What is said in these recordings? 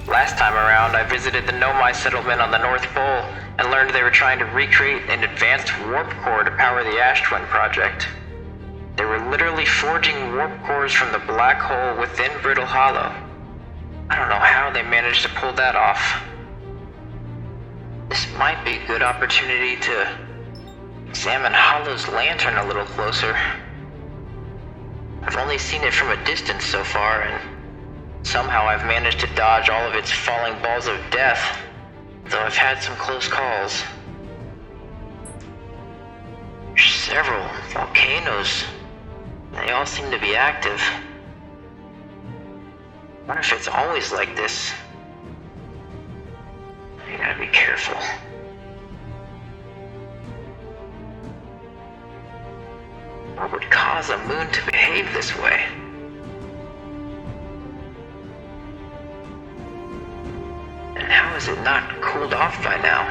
Last time around, I visited the Nomai settlement on the North Pole and learned they were trying to recreate an advanced warp core to power the Ash Twin project. They were literally forging warp cores from the black hole within Brittle Hollow. I don't know how they managed to pull that off. This might be a good opportunity to examine Hollow's lantern a little closer. I've only seen it from a distance so far, and somehow I've managed to dodge all of its falling balls of death, though I've had some close calls. There's several volcanoes. They all seem to be active. I wonder if it's always like this. You gotta be careful. What would cause a moon to behave this way? And how is it not cooled off by now?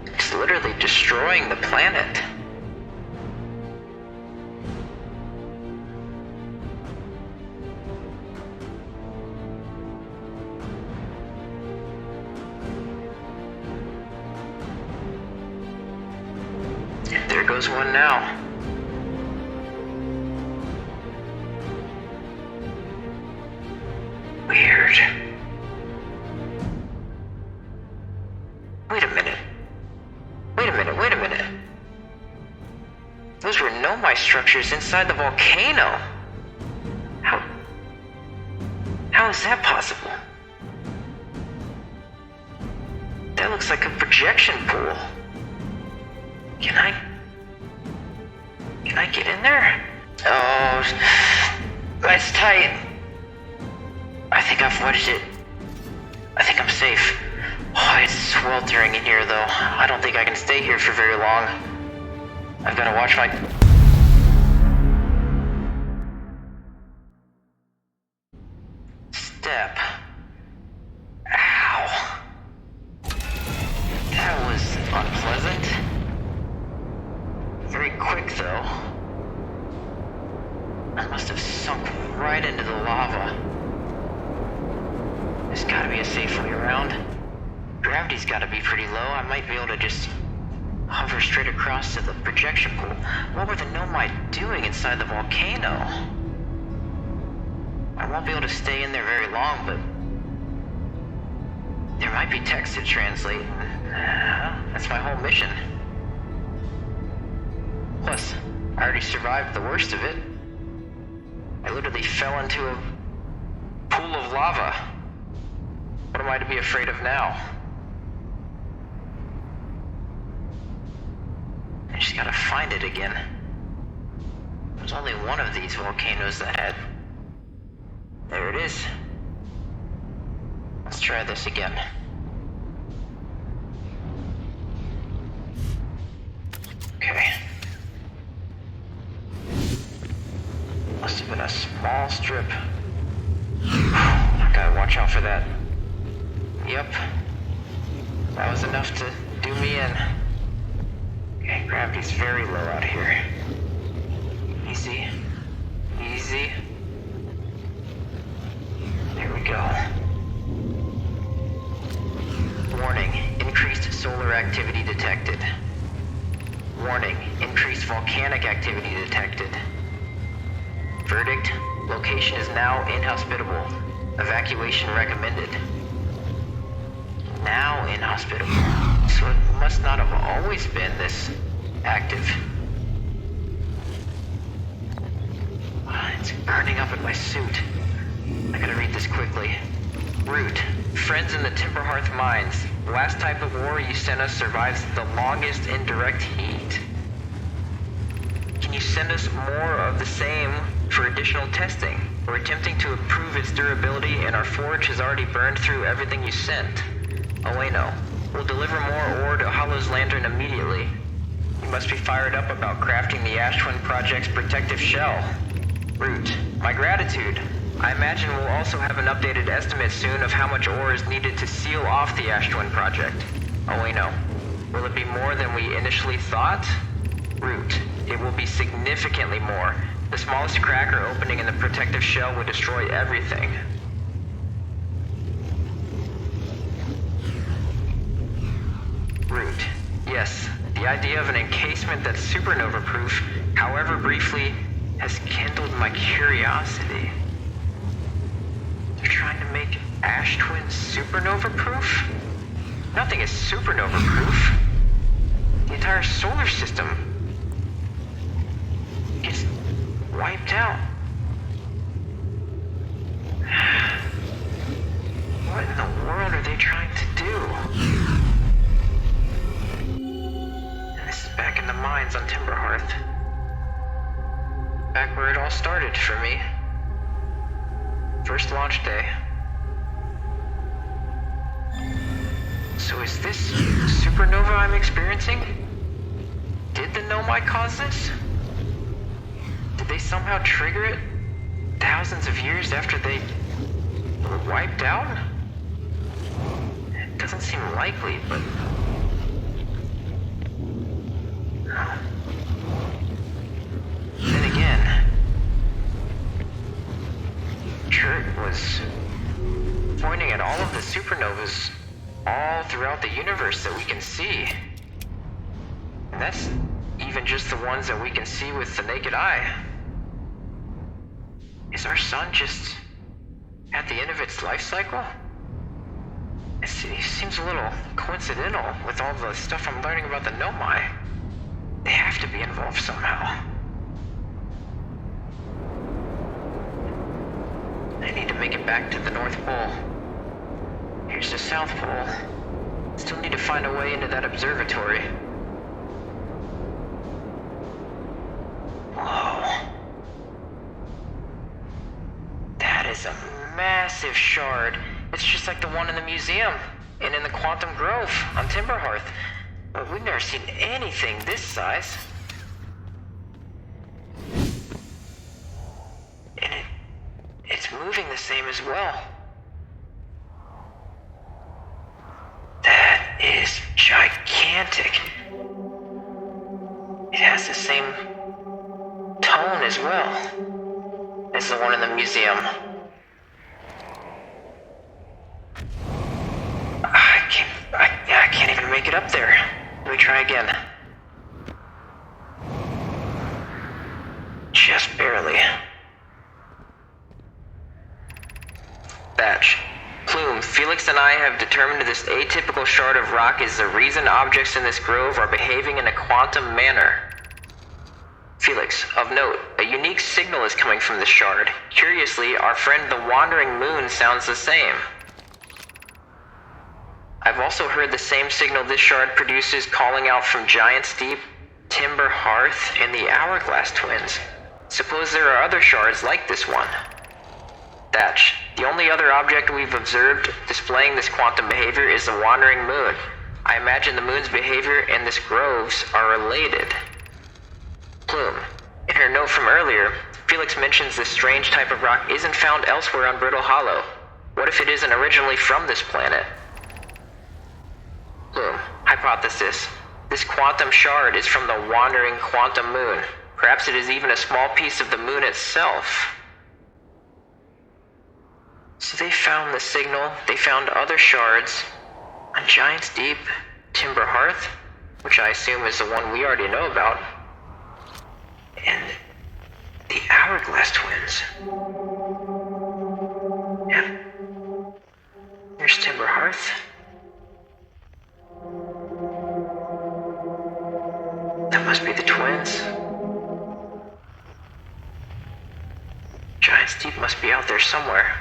It's literally destroying the planet. There goes one now. Weird. Wait a minute. Those were Nomai structures inside the volcano. How is that possible? That looks like a projection pool. Can I get in there? Oh, that's tight. I think I've wedged it. I think I'm safe. Oh, it's sweltering in here though. I don't think I can stay here for very long. I've got to watch my... step. Ow. That was unpleasant. Very quick though. I must have sunk right into the lava. There's gotta be a safe way around. Gravity's gotta be pretty low. I might be able to just hover straight across to the projection pool. What were the Nomai doing inside the volcano? I won't be able to stay in there very long, but there might be text to translate. That's my whole mission. Plus, I already survived the worst of it. I literally fell into a pool of lava. What am I to be afraid of now? I just gotta find it again. There's only one of these volcanoes that had... There it is. Let's try this again. Okay. Must have been a small strip. I gotta watch out for that. Yep. That was enough to do me in. Okay, gravity's very low out here. Easy. Easy. There we go. Warning, increased solar activity detected. Warning, increased volcanic activity detected. Verdict, location is now inhospitable. Evacuation recommended. Now inhospitable. So it must not have always been this active. It's burning up in my suit. I gotta read this quickly. Root. Friends in the Timberhearth mines. The last type of ore you sent us survives the longest in direct heat. Can you send us more of the same for additional testing? We're attempting to improve its durability and our forge has already burned through everything you sent. Oh wait, no. We'll deliver more ore to Hollow's lantern immediately. You must be fired up about crafting the Ash Twin Project's protective shell. Root. My gratitude. I imagine we'll also have an updated estimate soon of how much ore is needed to seal off the Ash Twin Project. Oh wait, no. Will it be more than we initially thought? Root. It will be significantly more. The smallest crack or opening in the protective shell would destroy everything. Root. Yes, the idea of an encasement that's supernova-proof, however briefly, has kindled my curiosity. They're trying to make Ash Twins supernova-proof? Nothing is supernova-proof. The entire solar system gets wiped out. What in the world are they trying to do? And this is back in the mines on Timberhearth. Back where it all started for me. First launch day. So is this supernova I'm experiencing? Did the Nomai cause this? Did they somehow trigger it thousands of years after they were wiped out? It doesn't seem likely, but... Then again, Kurt was pointing at all of the supernovas all throughout the universe that we can see. And that's even just the ones that we can see with the naked eye. Is our sun just at the end of its life cycle? It seems a little coincidental with all the stuff I'm learning about the Nomai. They have to be involved somehow. I need to make it back to the North Pole. Here's the South Pole. Still need to find a way into that observatory. Whoa. That is a massive shard. It's just like the one in the museum and in the Quantum Grove on Timberhearth. But we've never seen anything this size. And it's moving the same as well. That is gigantic. It has the same tone as well as the one in the museum. I can't even make it up there. Let me try again. Just barely. Batch. Plume, Felix and I have determined this atypical shard of rock is the reason objects in this grove are behaving in a quantum manner. Felix, of note, a unique signal is coming from this shard. Curiously, our friend the Wandering Moon sounds the same. I've also heard the same signal this shard produces calling out from Giant's Deep, Timberhearth, and the Hourglass Twins. Suppose there are other shards like this one. Thatch, the only other object we've observed displaying this quantum behavior is the Wandering Moon. I imagine the moon's behavior and this grove's are related. Plume, in her note from earlier, Felix mentions this strange type of rock isn't found elsewhere on Brittle Hollow. What if it isn't originally from this planet? Plume, hypothesis. This quantum shard is from the Wandering Quantum Moon. Perhaps it is even a small piece of the moon itself. So they found the signal, they found other shards on Giant's Deep, Timberhearth, which I assume is the one we already know about, and the Hourglass Twins. Yeah. Here's Timberhearth. That must be the twins. Giant's Deep must be out there somewhere.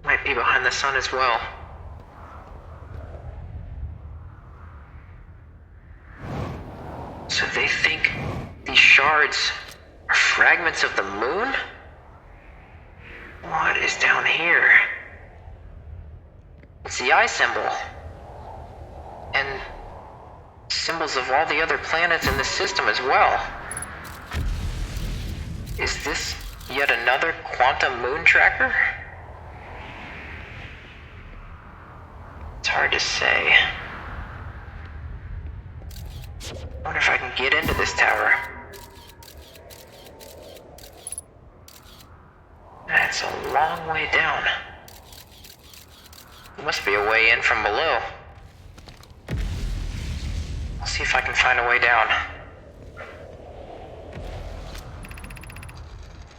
Might be behind the sun as well. So they think these shards are fragments of the moon? What is down here? It's the eye symbol. And symbols of all the other planets in the system as well. Is this yet another quantum moon tracker? It's hard to say. I wonder if I can get into this tower. That's a long way down. There must be a way in from below. I'll see if I can find a way down.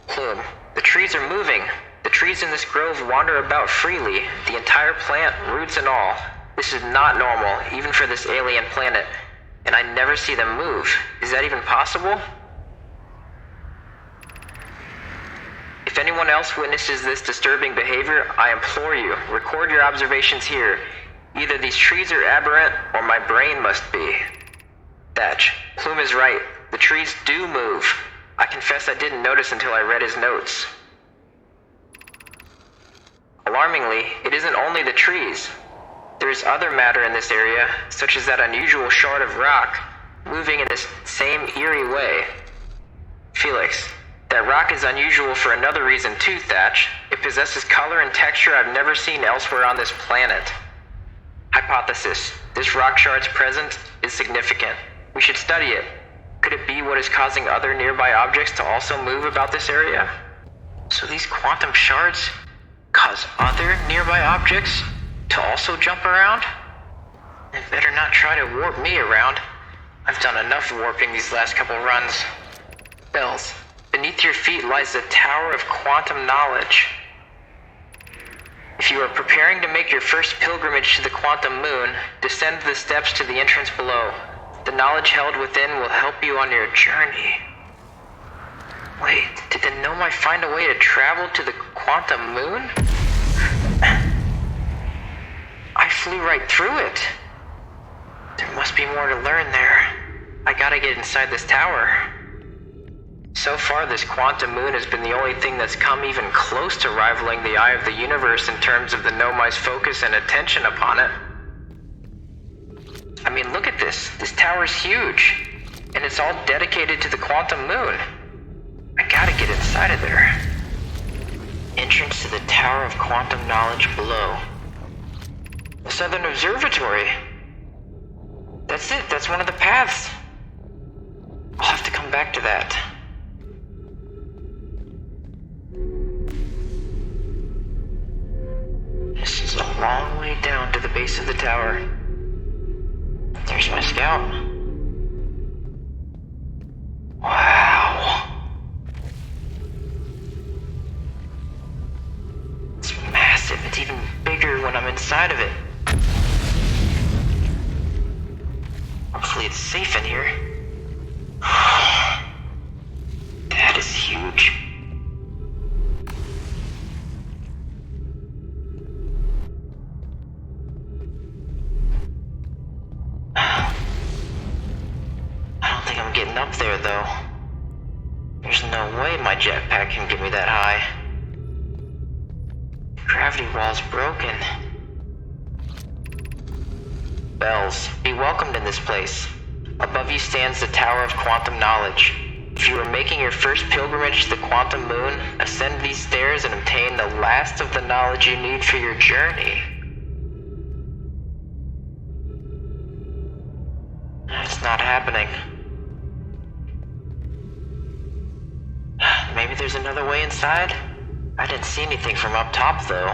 Plume, the trees are moving. The trees in this grove wander about freely, the entire plant, roots and all. This is not normal, even for this alien planet. And I never see them move. Is that even possible? If anyone else witnesses this disturbing behavior, I implore you, record your observations here. Either these trees are aberrant, or my brain must be. Thatch, Plume is right. The trees do move. I confess I didn't notice until I read his notes. Alarmingly, it isn't only the trees. There is other matter in this area, such as that unusual shard of rock, moving in this same eerie way. Felix, that rock is unusual for another reason too, Thatch. It possesses color and texture I've never seen elsewhere on this planet. Hypothesis. This rock shard's presence is significant. We should study it. Could it be what is causing other nearby objects to also move about this area? So these quantum shards cause other nearby objects to also jump around? They better not try to warp me around. I've done enough warping these last couple runs. Bells, beneath your feet lies the Tower of Quantum Knowledge. If you are preparing to make your first pilgrimage to the Quantum Moon, descend the steps to the entrance below. The knowledge held within will help you on your journey. Wait, did the Nomai find a way to travel to the Quantum Moon? I flew right through it. There must be more to learn there. I gotta get inside this tower. So far, this Quantum Moon has been the only thing that's come even close to rivaling the Eye of the Universe in terms of the Nomai's focus and attention upon it. I mean, look at this. This tower's huge. And it's all dedicated to the Quantum Moon. I gotta get inside of there. Entrance to the Tower of Quantum Knowledge below. The Southern Observatory. That's it. That's one of the paths. I'll have to come back to that. This is a long way down to the base of the tower. There's my scout. Wow. It's massive. It's even bigger when I'm inside of it. Hopefully it's safe in here. That is huge. Getting up there, though. There's no way my jetpack can get me that high. The gravity wall's broken. Bells, be welcomed in this place. Above you stands the Tower of Quantum Knowledge. If you are making your first pilgrimage to the Quantum Moon, ascend these stairs and obtain the last of the knowledge you need for your journey. It's not happening. Maybe there's another way inside? I didn't see anything from up top, though.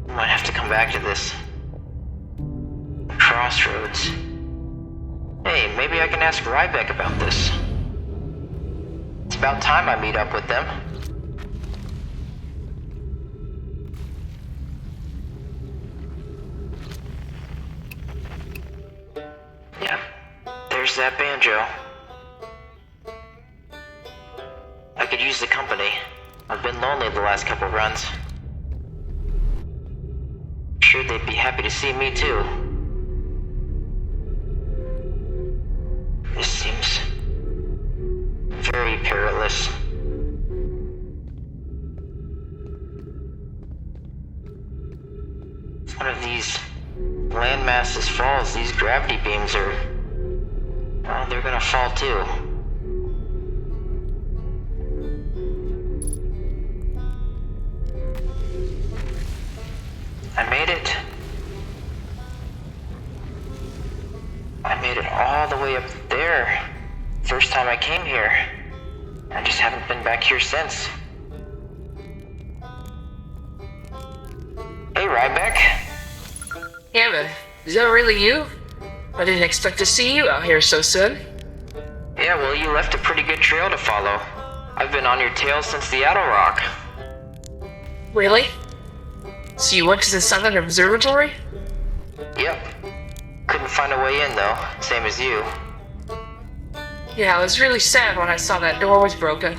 Might have to come back to this. Crossroads. Hey, maybe I can ask Riebeck about this. It's about time I meet up with them. Yeah, there's that banjo. I could use the company. I've been lonely the last couple runs. Sure, they'd be happy to see me too. This seems very perilous. If one of these landmasses falls, these gravity beams are... well, they're gonna fall too. I made it. I made it all the way way up there. First time I came here. I just haven't been back here since. Hey, Riebeck. Ammon, is that really you? I didn't expect to see you out here so soon. Yeah, well, you left a pretty good trail to follow. I've been on your tail since the Adel Rock. Really? So you went to the Southern Observatory? Yep. Couldn't find a way in, though. Same as you. Yeah, I was really sad when I saw that door was broken.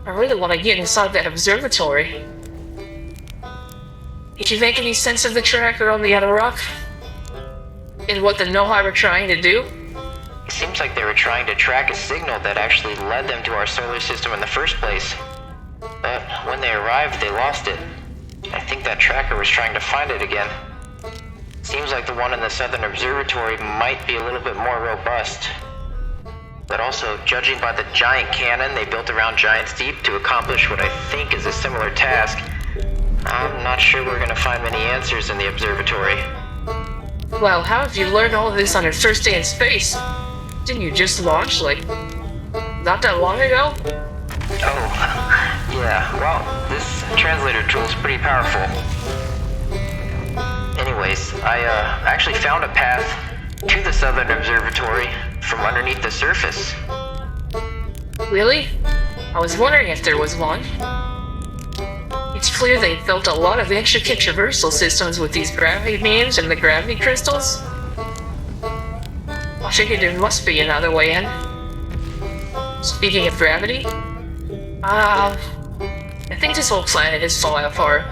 I really want to get inside that observatory. Did you make any sense of the tracker on the Adel Rock? And what the Nohai were trying to do? It seems like they were trying to track a signal that actually led them to our solar system in the first place. But when they arrived, they lost it. I think that tracker was trying to find it again. Seems like the one in the Southern Observatory might be a little bit more robust. But also, judging by the giant cannon they built around Giant's Deep to accomplish what I think is a similar task, I'm not sure we're gonna find many answers in the observatory. Well, how have you learned all of this on your first day in space? Didn't you just launch, like, not that long ago? Oh, yeah, well, this translator tool is pretty powerful. Anyways, I actually found a path to the Southern Observatory from underneath the surface. Really? I was wondering if there was one. It's clear they built a lot of intricate traversal systems with these gravity beams and the gravity crystals. I figured there must be another way in. Speaking of gravity, I think this whole planet is falling apart.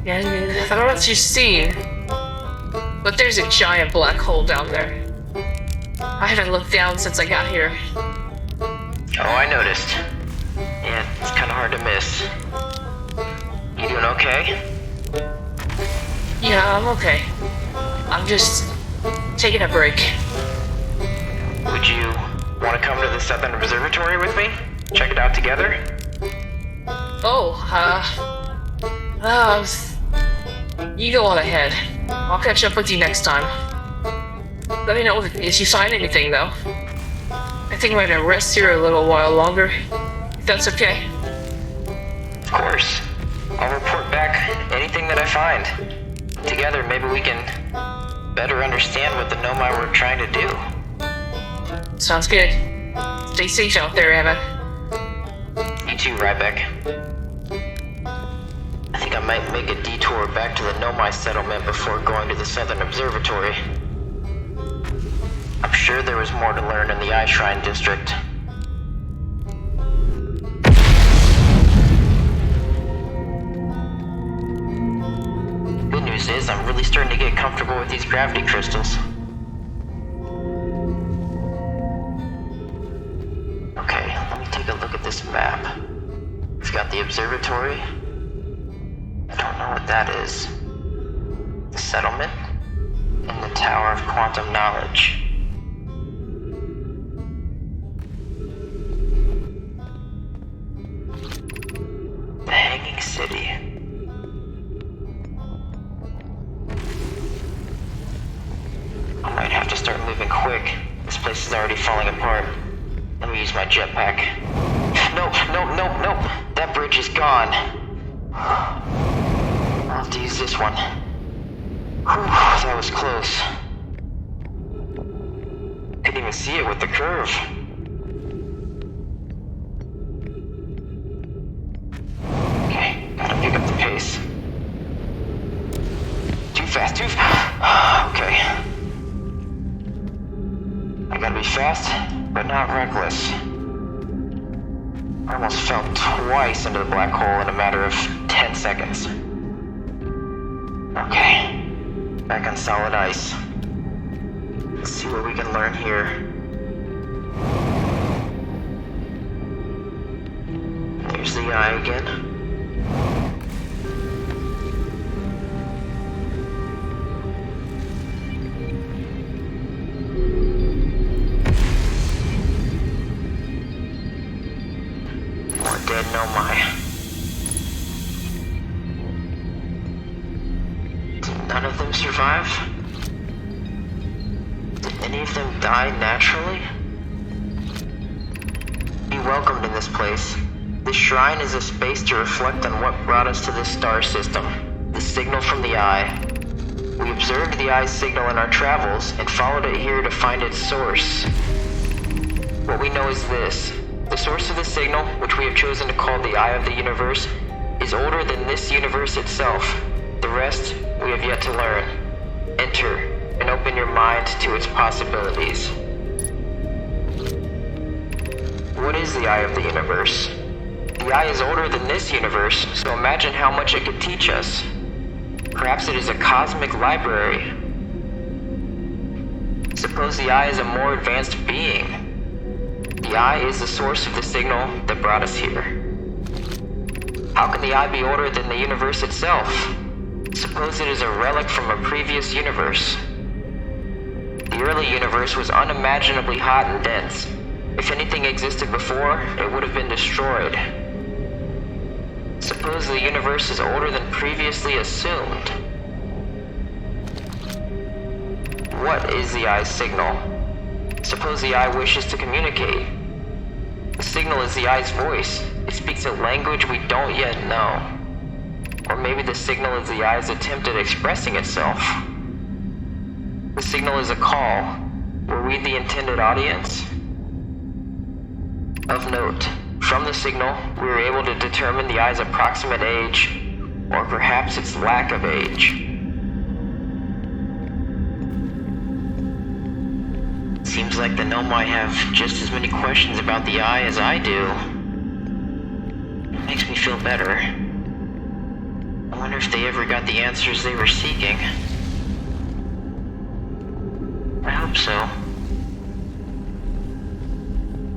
And I don't know if you've seen, but there's a giant black hole down there. I haven't looked down since I got here. Oh, I noticed. Yeah, it's kind of hard to miss. You doing okay? Yeah, I'm okay. I'm just taking a break. Would you want to come to the Southern Observatory with me? Check it out together? You go on ahead. I'll catch up with you next time. Let me know if you find anything, though. I think I'm gonna rest here a little while longer, if that's okay. Of course. I'll report back anything that I find. Together, maybe we can better understand what the Nomai were trying to do. Sounds good. Stay safe out there, Ammon. You too, Riebeck. I think I might make a detour back to the Nomai settlement before going to the Southern Observatory. I'm sure there was more to learn in the Eye Shrine district. Good news is I'm really starting to get comfortable with these gravity crystals. Okay, let me take a look at this map. We've got the observatory. I don't know what that is. The settlement and the Tower of Quantum Knowledge. The Hanging City. I might have to start moving quick. This place is already falling apart. Let me use my jetpack. No. That bridge is gone. I'll have to use this one. Whew, that was close. Couldn't even see it with the curve. Okay, gotta pick up the pace. Too fast. Okay. I gotta be fast, but not reckless. I almost fell twice into the black hole in a matter of 10 seconds. Okay, back on solid ice. Let's see what we can learn here. There's the eye again. Dead Nomai. Did none of them survive? Did any of them die naturally? Be welcomed in this place. This shrine is a space to reflect on what brought us to this star system, the signal from the Eye. We observed the Eye's signal in our travels and followed it here to find its source. What we know is this. The source of the signal, which we have chosen to call the Eye of the Universe, is older than this universe itself. The rest we have yet to learn. Enter and open your mind to its possibilities. What is the Eye of the Universe? The Eye is older than this universe, so imagine how much it could teach us. Perhaps it is a cosmic library. Suppose the Eye is a more advanced being. The Eye is the source of the signal that brought us here. How can the Eye be older than the universe itself? Suppose it is a relic from a previous universe. The early universe was unimaginably hot and dense. If anything existed before, it would have been destroyed. Suppose the universe is older than previously assumed. What is the Eye's signal? Suppose the Eye wishes to communicate. The signal is the Eye's voice. It speaks a language we don't yet know. Or maybe the signal is the Eye's attempt at expressing itself. The signal is a call. Were we the intended audience? Of note, from the signal, we were able to determine the Eye's approximate age, or perhaps its lack of age. Seems like the Nomai have just as many questions about the Eye as I do. It makes me feel better. I wonder if they ever got the answers they were seeking. I hope so.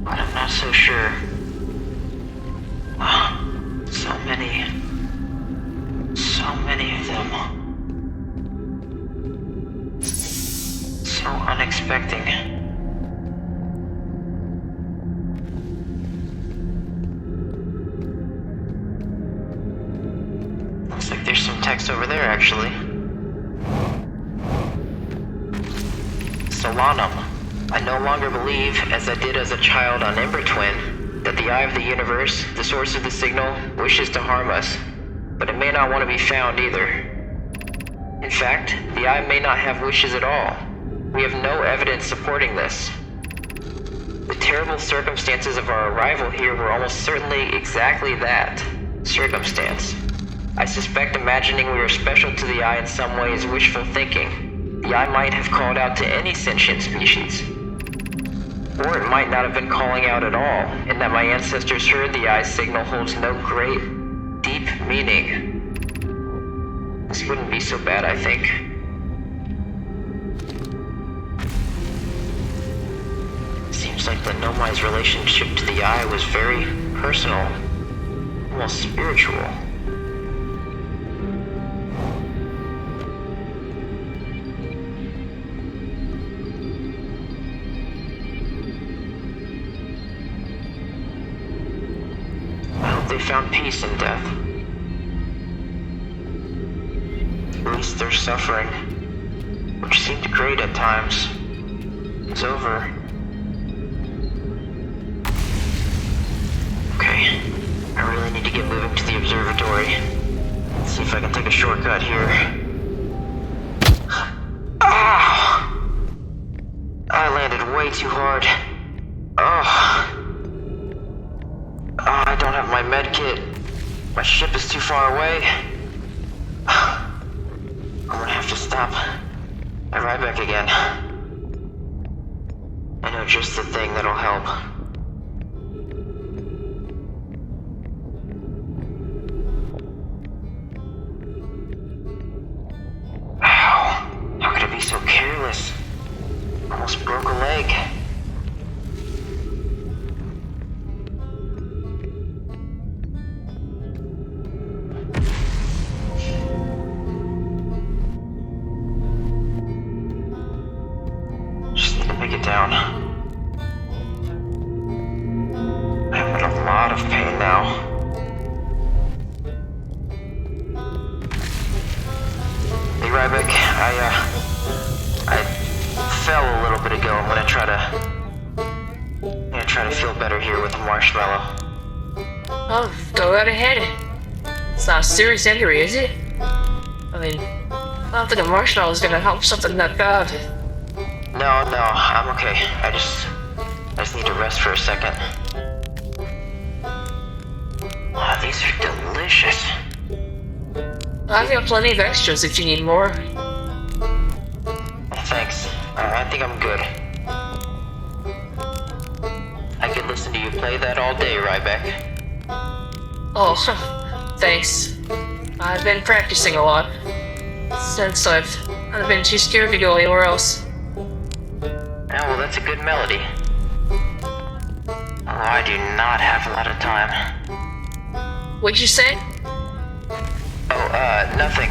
But I'm not so sure. So many of them. So unexpected. Looks like there's some text over there, actually. Solanum. I no longer believe, as I did as a child on Ember Twin, that the Eye of the Universe, the source of the signal, wishes to harm us. But it may not want to be found either. In fact, the Eye may not have wishes at all. We have no evidence supporting this. The terrible circumstances of our arrival here were almost certainly exactly that, circumstance. I suspect imagining we were special to the Eye in some way is wishful thinking. The Eye might have called out to any sentient species. Or it might not have been calling out at all, and that my ancestors heard the Eye's signal holds no great, deep meaning. This wouldn't be so bad, I think. Seems like the Nomai's relationship to the Eye was very personal, almost spiritual. They found peace in death. At least their suffering, which seemed great at times, is over. Okay, I really need to get moving to the observatory. Let's see if I can take a shortcut here. Ah! I landed way too hard. I don't have my med kit. My ship is too far away. I'm gonna have to stop at Riebeck again. I know just the thing that'll help. Ow! How could I be so careless? Almost broke a leg. Down. I'm in a lot of pain now. Hey Riebeck, I fell a little bit ago. try to feel better here with a marshmallow. Oh, go right ahead. It's not a serious injury, is it? I mean, I don't think a marshmallow is gonna help something that bad. No, I'm okay. I just need to rest for a second. Oh, these are delicious. I've got plenty of extras if you need more. Thanks. I think I'm good. I could listen to you play that all day, Riebeck. Oh, thanks. I've been practicing a lot. Since I've been too scared to go anywhere else. Oh, well, that's a good melody. Oh, I do not have a lot of time. What'd you say? Oh, nothing.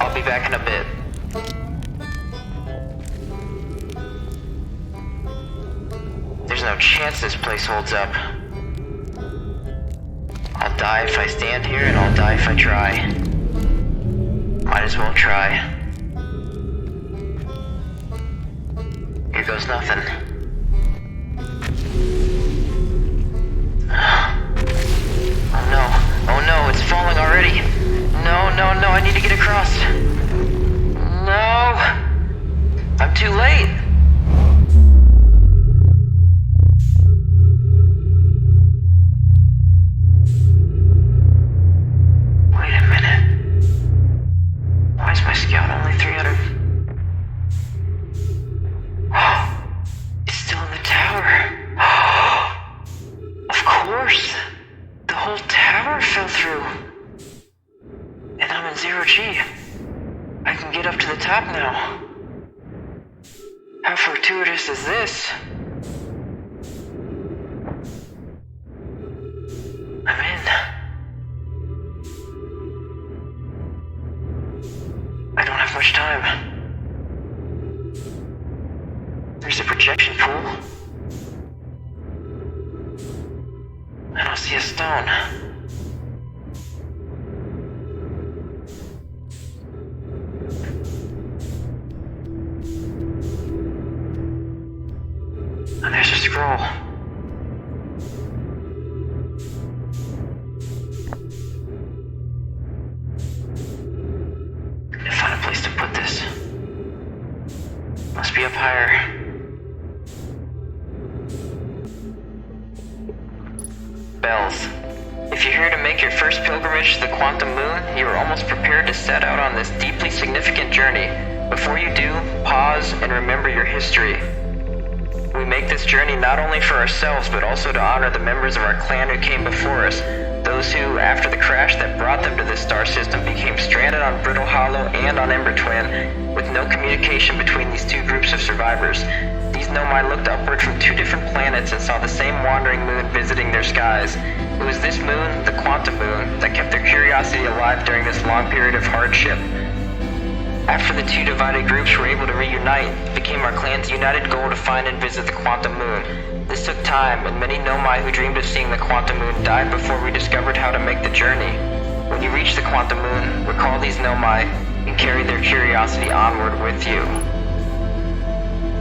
I'll be back in a bit. There's no chance this place holds up. I'll die if I stand here, and I'll die if I try. Might as well try. Here goes nothing. Oh no, it's falling already. No, I need to get across. No! I'm too late. Wait a minute. Why is my scout only 300? Oh, it's still in the tower. Of course. The whole tower fell through. And I'm in 0G. I can get up to the top now. How fortuitous is this? I'm in. I don't have much time. There's a projection pool. I don't see a stone. And there's a scroll. Gotta find a place to put this. Must be up higher. Bells. If you're here to make your first pilgrimage to the Quantum Moon, you are almost prepared to set out on this deeply significant journey. Before you do, pause and remember your history. We make this journey not only for ourselves, but also to honor the members of our clan who came before us. Those who, after the crash that brought them to this star system, became stranded on Brittle Hollow and on Ember Twin, with no communication between these two groups of survivors. These Nomai looked upward from two different planets and saw the same wandering moon visiting their skies. It was this moon, the Quantum Moon, that kept their curiosity alive during this long period of hardship. After the two divided groups were able to reunite, it became our clan's united goal to find and visit the Quantum Moon. This took time, and many Nomai who dreamed of seeing the Quantum Moon died before we discovered how to make the journey. When you reach the Quantum Moon, recall these Nomai and carry their curiosity onward with you.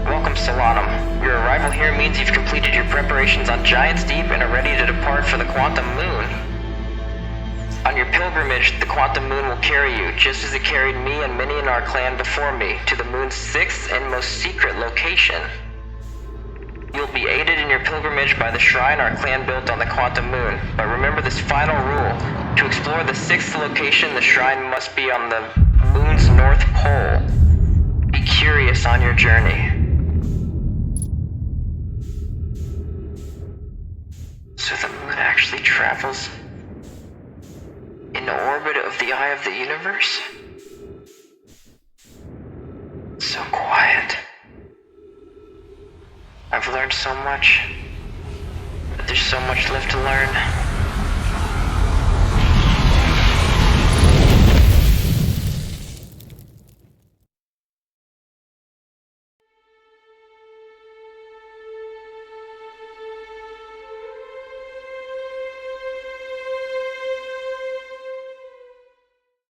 Welcome, Solanum. Your arrival here means you've completed your preparations on Giant's Deep and are ready to depart for the Quantum Moon. On your pilgrimage, the Quantum Moon will carry you, just as it carried me and many in our clan before me, to the moon's sixth and most secret location. You'll be aided in your pilgrimage by the shrine our clan built on the Quantum Moon, but remember this final rule. To explore the sixth location, the shrine must be on the moon's north pole. Be curious on your journey. So the moon actually travels in the orbit of the eye of the universe? So quiet. I've learned so much, but there's so much left to learn.